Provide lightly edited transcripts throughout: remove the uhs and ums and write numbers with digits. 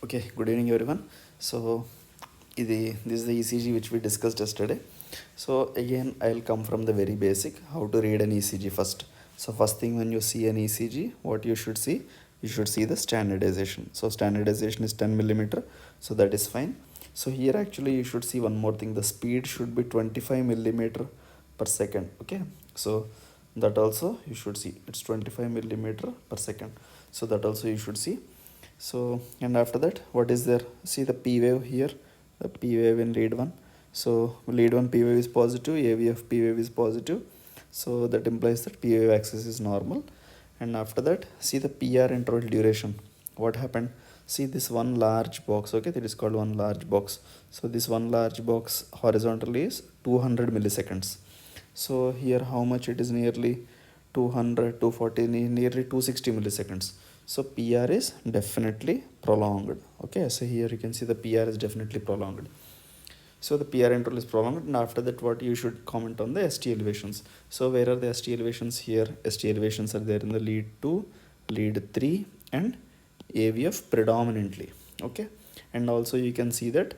Okay, good evening everyone. So this is the ECG which we discussed yesterday. So again I'll come from the very basic how to read an ECG first. So first thing, when you see an ECG, what you should see? You should see the standardization. So standardization is 10 millimeter, so that is fine. So here actually you should see one more thing, the speed should be 25 millimeter per second. Okay, so that also you should see, it's 25 millimeter per second. So that also you should see. So and after that, what is there? See the P wave here, the P wave in lead 1. So lead 1 P wave is positive, AVF P wave is positive, so that implies that P wave axis is normal. And after that, see the PR interval duration. What happened? See this one large box, okay, that is called one large box. So this one large box horizontally is 200 milliseconds. So here how much it is? Nearly 200, 240, nearly 260 milliseconds. So PR is definitely prolonged. Okay, so here you can see the PR is definitely prolonged. So the PR interval is prolonged, and after that, what you should comment on the ST elevations. So where are the ST elevations? Here ST elevations are there in the lead 2, lead 3 and AVF predominantly. Okay, and also you can see that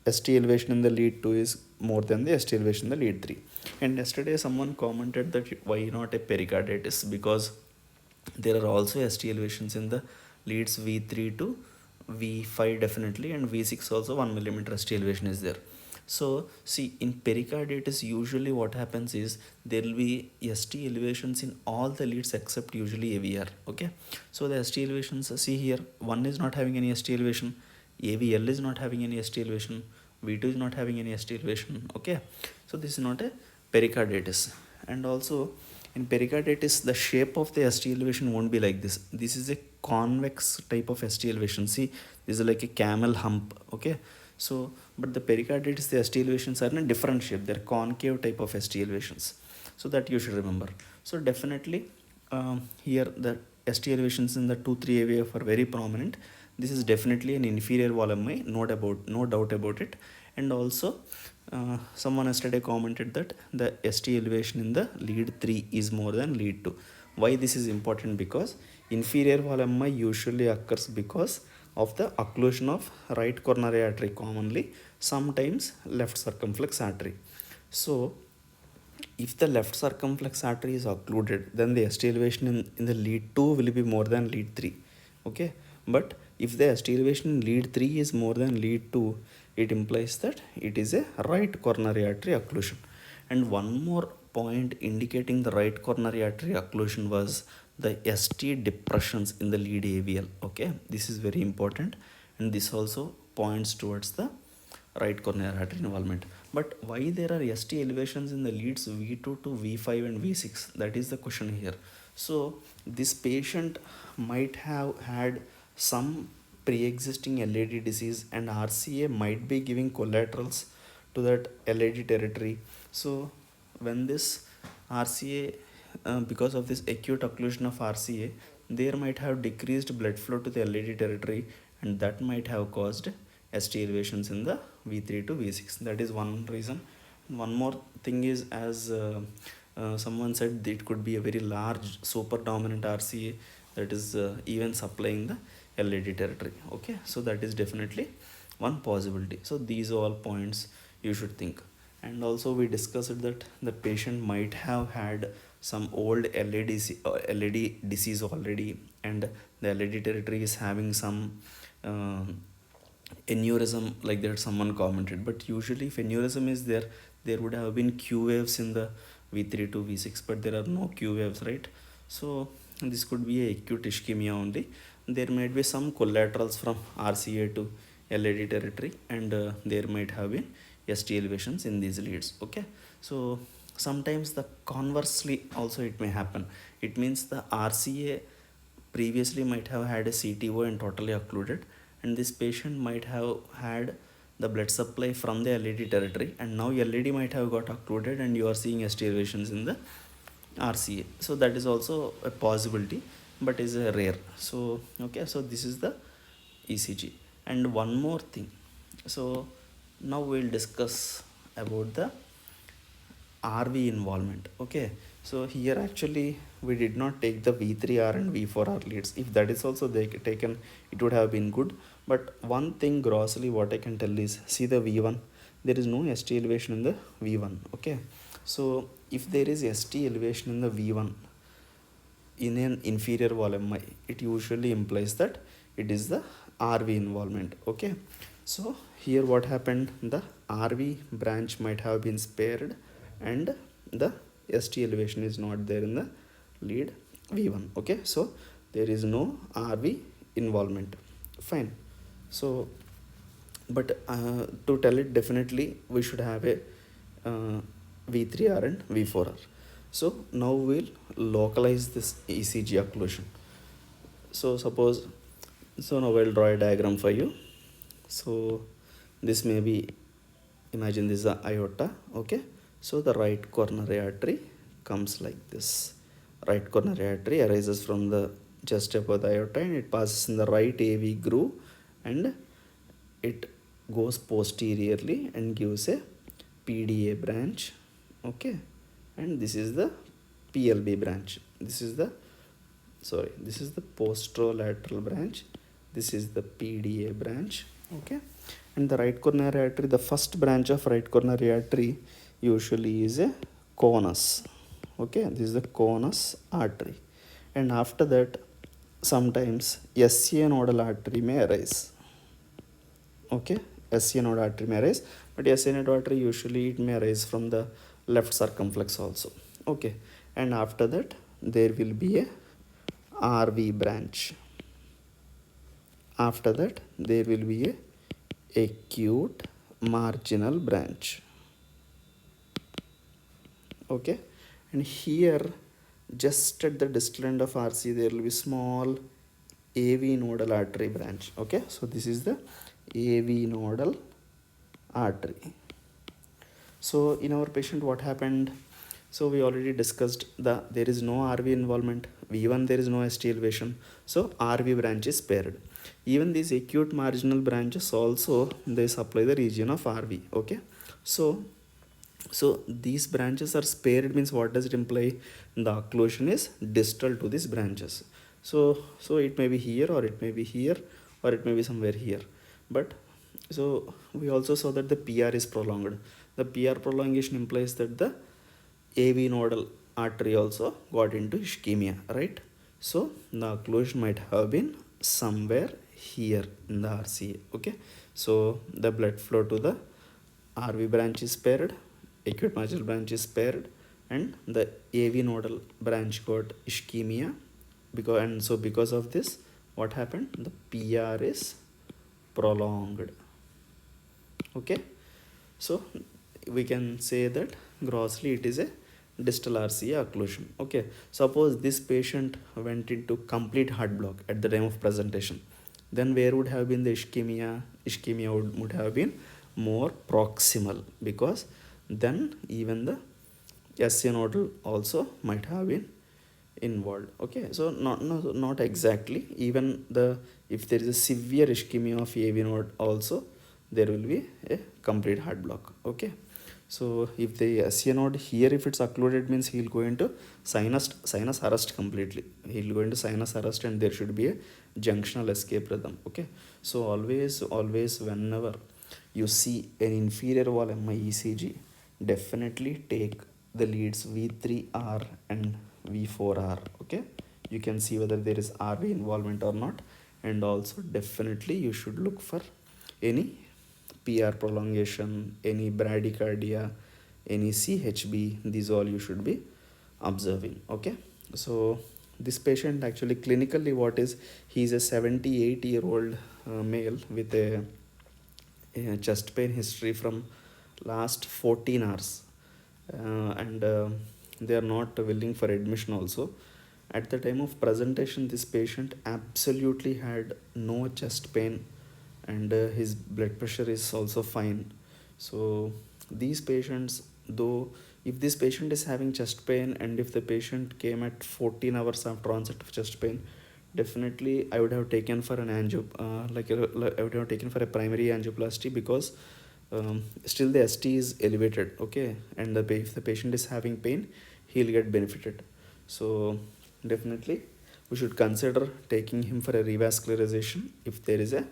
ST elevation in the lead 2 is more than the ST elevation in the lead 3. And yesterday someone commented that why not a pericarditis, because there are also ST elevations in the leads V3 to V5 definitely, and V6 also 1 millimeter ST elevation is there. So see, in pericarditis usually what happens is there will be ST elevations in all the leads except usually AVR. Okay, so the ST elevations, see here, one is not having any ST elevation, AVL is not having any ST elevation, V2 is not having any ST elevation. Okay, so this is not a pericarditis. And also in pericarditis, the shape of the ST elevation won't be like this. This is a convex type of ST elevation. See, this is like a camel hump. Okay, so but the pericarditis, the ST elevations are in a different shape. They're concave type of ST elevations. So that you should remember. So definitely here the ST elevations in the 2-3 AVF are very prominent. This is definitely an inferior wall MI, no doubt about it. And also someone yesterday commented that the ST elevation in the lead 3 is more than lead 2. Why this is important? Because inferior wall MI usually occurs because of the occlusion of right coronary artery commonly, sometimes left circumflex artery. So if the left circumflex artery is occluded, then the ST elevation in the lead 2 will be more than lead 3. Okay, but if the ST elevation in lead 3 is more than lead 2, it implies that it is a right coronary artery occlusion. And one more point indicating the right coronary artery occlusion was the ST depressions in the lead AVL. Okay, this is very important, and this also points towards the right coronary artery involvement. But why there are ST elevations in the leads V2 to V5 and V6? That is the question here. So this patient might have had some pre-existing LAD disease, and RCA might be giving collaterals to that LAD territory. So when this RCA, because of this acute occlusion of RCA, there might have decreased blood flow to the LAD territory, and that might have caused ST elevations in the V3 to V6. That is one reason. One more thing is, as someone said, it could be a very large super dominant RCA that is even supplying the LAD territory. Okay, so that is definitely one possibility. So these are all points you should think. And also we discussed that the patient might have had some old LAD disease already, and the LAD territory is having some aneurysm, like that someone commented. But usually if aneurysm is there, there would have been Q waves in the V3 to V6, but there are no Q waves, right? So this could be a acute ischemia only. There might be some collaterals from RCA to LAD territory, and there might have been ST elevations in these leads. Okay, so sometimes the conversely also it may happen. It means the RCA previously might have had a CTO and totally occluded, and this patient might have had the blood supply from the LAD territory, and now LAD might have got occluded and you are seeing ST elevations in the RCA. So that is also a possibility, but is a rare. So okay, so this is the ECG. And one more thing, so now we'll discuss about the RV involvement. Okay, So here actually we did not take the V3R and V4R leads. If that is also taken, it would have been good. But one thing grossly what I can tell is, see the V1, there is no ST elevation in the V1. Okay, so if there is ST elevation in the V1 in an inferior wall MI, it usually implies that it is the RV involvement. Okay, so here what happened, the RV branch might have been spared and the ST elevation is not there in the lead V1. Okay, so there is no RV involvement. Fine. So but to tell it definitely we should have a V3R and V4R. So now we'll localize this ECG occlusion. So suppose, so now I'll draw a diagram for you. So this may be, imagine this is the aorta. Okay, so the right coronary artery comes like this. Right coronary artery arises from the just above the aorta and it passes in the right AV groove and it goes posteriorly and gives a PDA branch. Okay, and this is the PLB branch. This is the posterolateral branch. This is the PDA branch. Okay, and the right coronary artery, the first branch of right coronary artery usually is a conus. Okay, this is the conus artery, and after that sometimes SCA nodal artery may arise. Okay, SCA node artery may arise, but SCA node artery usually it may arise from the left circumflex also. Okay, and after that there will be a RV branch. After that there will be a acute marginal branch. Okay, and here just at the distal end of RC there will be small AV nodal artery branch. Okay, so this is the AV nodal artery. So in our patient what happened, so we already discussed there is no RV involvement, V1 there is no ST elevation, so RV branch is spared. Even these acute marginal branches also they supply the region of RV. Okay, so these branches are spared means what does it imply, the occlusion is distal to these branches. So it may be here or it may be here or it may be somewhere here, but so we also saw that the PR is prolonged. The PR prolongation implies that the AV nodal artery also got into ischemia, right? So the occlusion might have been somewhere here in the RCA. Okay, so the blood flow to the RV branch is spared, acute marginal branch is spared, and the AV nodal branch got ischemia, because of this what happened, the PR is prolonged. Okay, so we can say that grossly it is a distal RCA occlusion. Okay, suppose this patient went into complete heart block at the time of presentation, then where would have been the ischemia? Ischemia would have been more proximal, because then even the SCA nodal also might have been involved. Okay, so not exactly, even if there is a severe ischemia of AV node also there will be a complete heart block. Okay, so if the SCA node here, if it's occluded means he'll go into sinus arrest completely. He'll go into sinus arrest and there should be a junctional escape rhythm. Okay, so always whenever you see an inferior wall MI ECG, definitely take the leads V3R and V4R. Okay, you can see whether there is RV involvement or not, and also definitely you should look for any PR prolongation, any bradycardia, any CHB. These all you should be observing. Okay, so this patient actually clinically what is, he is a 78-year-old male with a chest pain history from last 14 hours, and they are not willing for admission also. At the time of presentation this patient absolutely had no chest pain, and his blood pressure is also fine. So these patients, though, if this patient is having chest pain and if the patient came at 14 hours after onset of chest pain, definitely I would have taken for an I would have taken for a primary angioplasty, because still the ST is elevated. Okay, and if the patient is having pain, he'll get benefited. So definitely we should consider taking him for a revascularization if there is a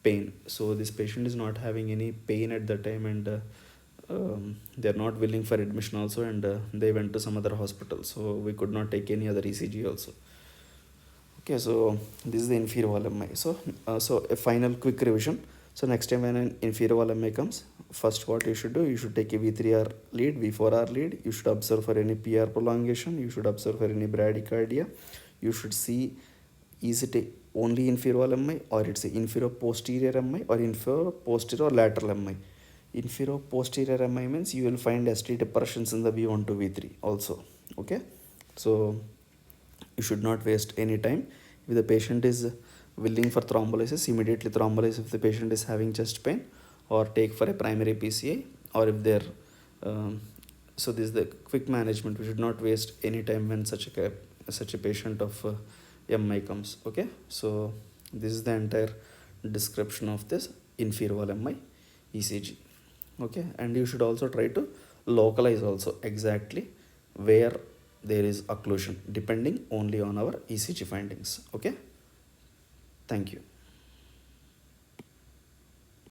pain. So this patient is not having any pain at the time, and they're not willing for admission also, and they went to some other hospital, so we could not take any other ECG also. Okay, so this is the inferior wall MI. So a final quick revision. So next time when an inferior wall MI comes, first what you should do, you should take a V3R lead, V4R lead. You should observe for any PR prolongation. You should observe for any bradycardia. You should see, is it only inferior wall MI, or it's a inferior posterior MI, or inferior posterior or lateral MI. Inferior posterior MI means you will find ST depressions in the V1 to V3 also. Okay, so you should not waste any time. If the patient is willing for thrombolysis, immediately thrombolyze if the patient is having chest pain, or take for a primary PCI, or if they're so this is the quick management. We should not waste any time when such a patient of MI comes. Okay, so this is the entire description of this inferior wall MI ECG. Okay, and you should also try to localize also exactly where there is occlusion, depending only on our ECG findings. Okay, thank you.